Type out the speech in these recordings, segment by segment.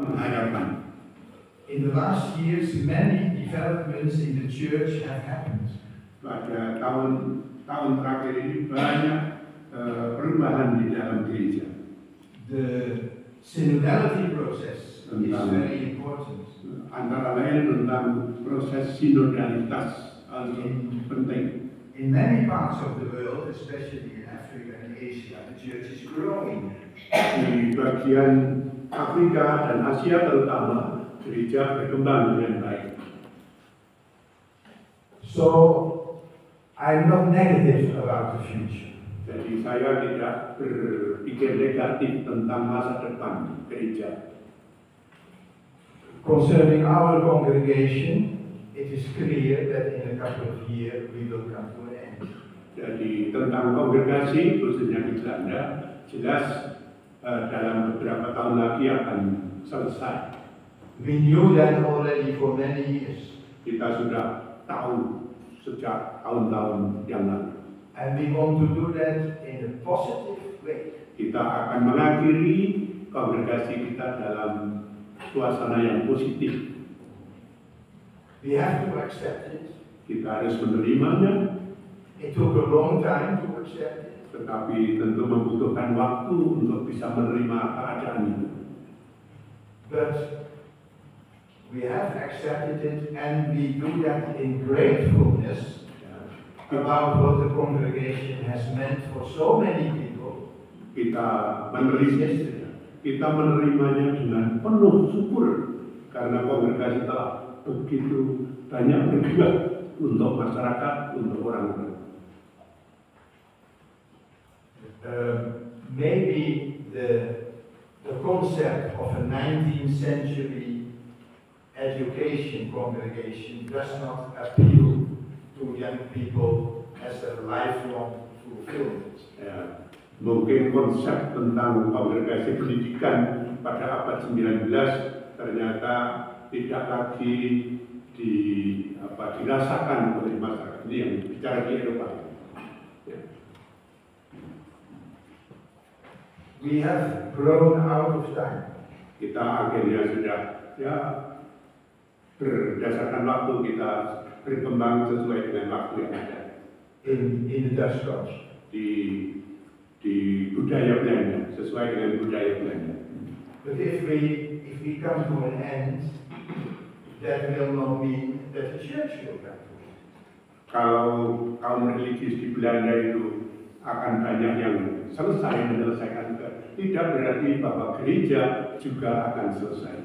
harapan. In the last years, many developments in the church have happened. Pada tahun terakhir ini banyak perubahan di dalam gereja. The synodality process is very important. Antara lain tentang proses sinodalitas yang penting. In many parts of the world, especially in Africa and Asia, the church is growing. Di bagian Afrika dan Asia terutama, gereja berkembang dengan baik. So, I'm not negative about the future. Jadi saya tidak berpikir negatif tentang masa depan gereja. Concerning our congregation, it is clear that in a couple of years we will come to an end. Jadi tentang kongregasi, khususnya di Belanda, jelas dalam beberapa tahun lagi akan selesai. We knew that already for many years. Kita sudah tahu sejak tahun-tahun yang lalu. And we want to do that in a positive way. Kita akan mengakhiri kongregasi kita dalam suasana yang positif. We have to accept it. Kita harus menerimanya. It took a long time to accept it. Tetapi tentu membutuhkan waktu untuk bisa menerima keadaan itu. But we have accepted it and we do that in gratefulness about what the congregation has meant for so many people. Kita menerimanya dengan penuh syukur karena kongregasi telah begitu banyak bergerak untuk masyarakat, untuk orang-orang. Maybe the concept of a 19th century education congregation does not appeal to young people as a lifelong fulfillment. Ya, mungkin konsep tentang kongregasi pendidikan pada abad 19 ternyata tidak lagi dirasakan oleh masyarakat ini yang bicara di Eropa. Ya. We have grown out of time. Kita akhirnya sudah berdasarkan waktu kita berkembang sesuai dengan waktu yang ada. In the Dutch culture. Di budaya Belanda, sesuai dengan budaya Belanda. But if we come to an end, that will not mean that the church will come to an end. Kalau kaum religius di Belanda itu akan banyak yang selesai menyelesaikan itu, tidak berarti bahwa gereja juga akan selesai.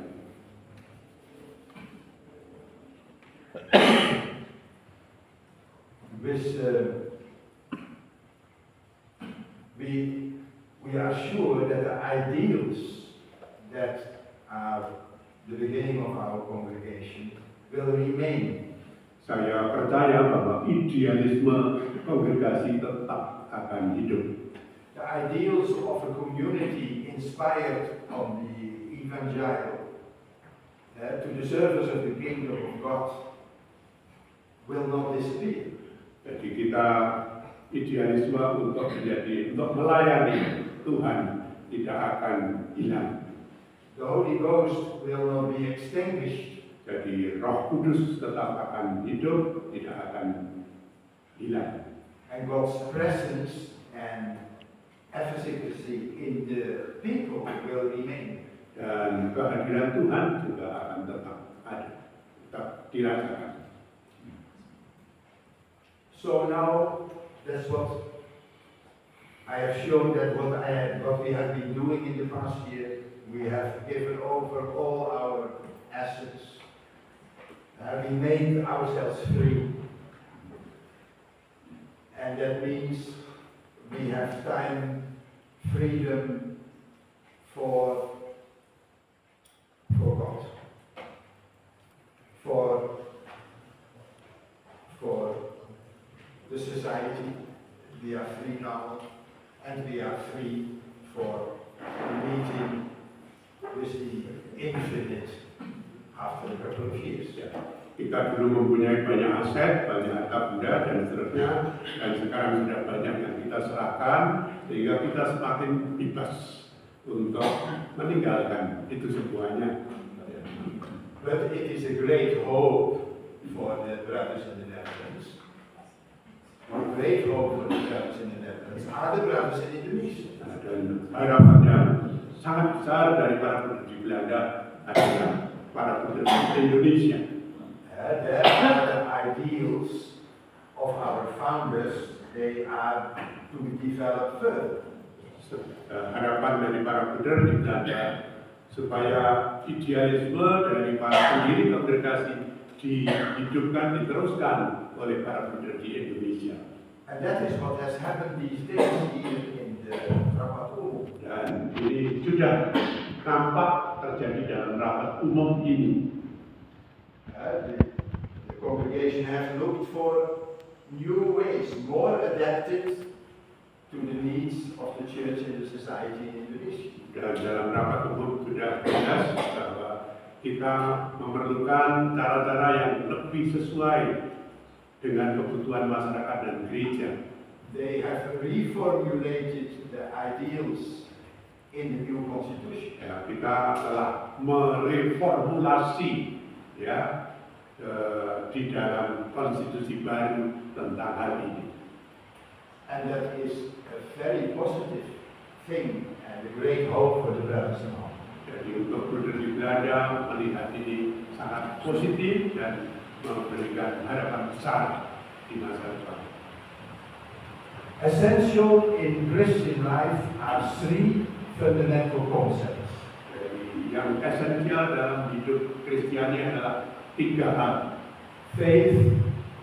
We are sure that the ideals that are the beginning of our congregation will remain. Saya percaya bahwa idealisme kongregasi tetap akan hidup. The ideals of a community inspired on the evangel to the service of the kingdom of God will not disappear. Jadi kita idealisme untuk melayani Tuhan tidak akan hilang. The Holy Ghost will not be extinguished. Jadi Roh Kudus tetap akan hidup, tidak akan hilang. And God's presence and efficacy in the people will remain. Dan kehadiran Tuhan juga akan tetap ada, tetap dirasakan. So now, that's what I have shown, that what we have been doing in the past year. We have given over all our assets. We made ourselves free. And that means we have time, freedom for God. For the society, we are free now, and we are free for meeting with the infinite after a couple of years. Ya, kita dulu mempunyai banyak aset, banyak harta benda dan seterusnya, dan sekarang sudah banyak yang kita serahkan, sehingga kita semakin bebas untuk meninggalkan itu semuanya. But it is a great hope for the brothers in the Netherlands. A great hope for the brothers in the Netherlands are the brothers in Indonesia. Dan harapan yang sangat besar dari para penduduk di Belanda adalah para penduduk Indonesia. There are the ideals of our founders. They are to be developed further. Harapan dari para penduduk di Belanda supaya idealisme dari para pendiri kongregasi dihidupkan, diteruskan oleh para penduduk di Indonesia. And that is what has happened these days here in the rapat umum. Dan ini sudah nampak terjadi dalam rapat umum ini. The congregation has looked for new ways, more adapted to the needs of the church and the society in Indonesia. Dan dalam rapat umum sudah jelas bahwa kita memerlukan cara-cara yang lebih sesuai dengan kebutuhan masyarakat dan gereja. They have reformulated the ideals in the new constitution. Ya, kita telah mereformulasi di dalam konstitusi baru tentang hal ini. And that is a very positive thing and a great hope for the brothers in arms. Jadi untuk penduduk di Belanda melihat ini sangat positif dan memberikan harapan besar di masa depan. Essential in Christian life are three fundamental concepts. Jadi yang esensial dalam hidup Kristiani adalah tiga hal: Faith,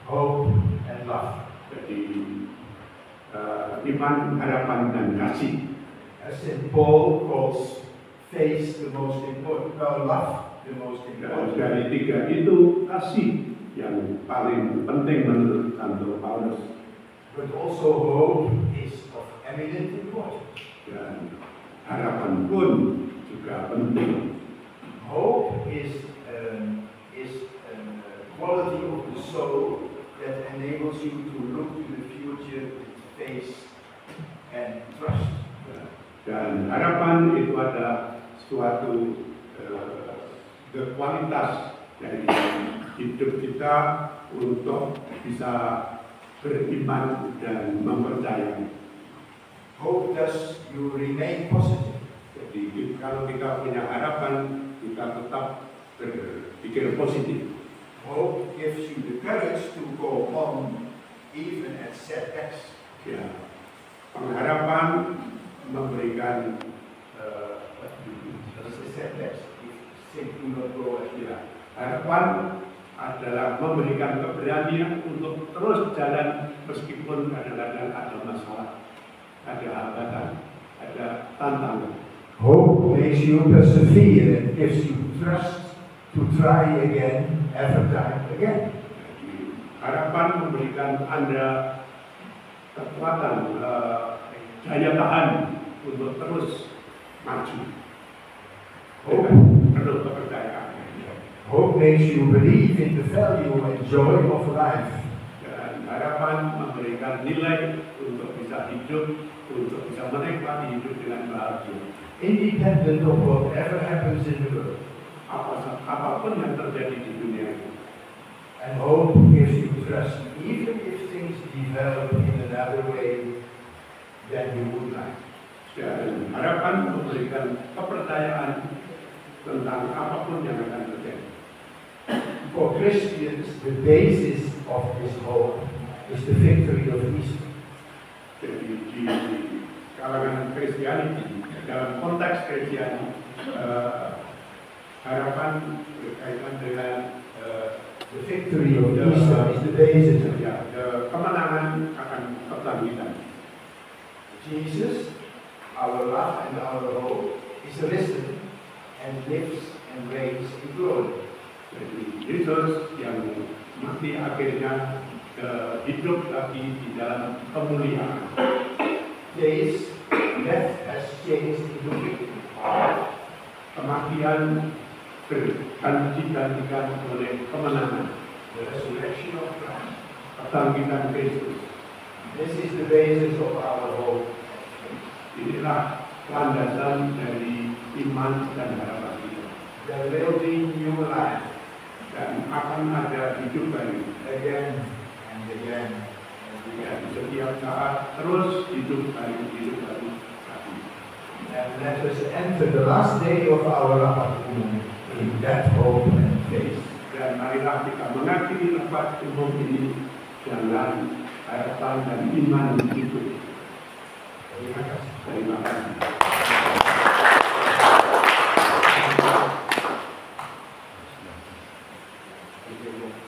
hope, and love. jadi iman, harapan, dan kasih. As St. Paul calls faith the most important, love the most Dan important. dari tiga itu kasih yang paling penting menurut Santo Paulus. But also hope is of eminent importance. Dan harapan pun juga penting. Hope is a quality of the soul that enables you to look to the future with faith and trust. Dan harapan itu adalah suatu kualitas dari hidup kita untuk bisa beriman dan mempercayai. Hope does you remain positive. Jadi kalau kita punya harapan, kita tetap berpikir positif. Hope gives you the courage to go on even at setbacks. Ya, pengharapan memberikan Setbacks. If things do not go as you like. harapan adalah memberikan keberanian untuk terus jalan meskipun kadang-kadang ada masalah, ada hambatan, ada tantangan. Hope makes you persevere and gives you trust to try again, every time again. Harapan memberikan Anda kekuatan, daya tahan untuk terus maju. Penuh kepercayaan. Hope makes you believe in the value and joy of life. Dan harapan memberikan nilai untuk bisa hidup, untuk bisa menikmati hidup dengan bahagia. Independent of whatever happens in the world. Apapun yang terjadi di dunia ini. And hope gives you trust, even if things develop in another way than you would like. Dan harapan memberikan kepercayaan tentang apapun yang akan terjadi. For Christians, the basis of this hope is the victory of Easter. Jadi di kalangan Kristiani, dalam konteks Kristiani, harapan berkaitan dengan The victory of Easter is the basis of kemenangan akan kebangkitan. Jesus, our love and our hope, is risen and lives and reigns in glory. Jadi Yesus yang mati akhirnya hidup lagi di dalam kemuliaan. Days, death has changed into victory. Kematian digantikan oleh kemenangan. The resurrection of Christ. Kebangkitan Kristus. This is the basis of our hope. Inilah landasan dari iman dan harapan kita. There will be new life Dan akan ada hidup baru. again and again and Ya, again. setiap saat terus hidup baru lagi. And let us enter the last day of our rapat umum in that hope and faith. Dan marilah kita mengakhiri rapat umum ini dengan harapan dan iman itu. Terima kasih. Terima kasih.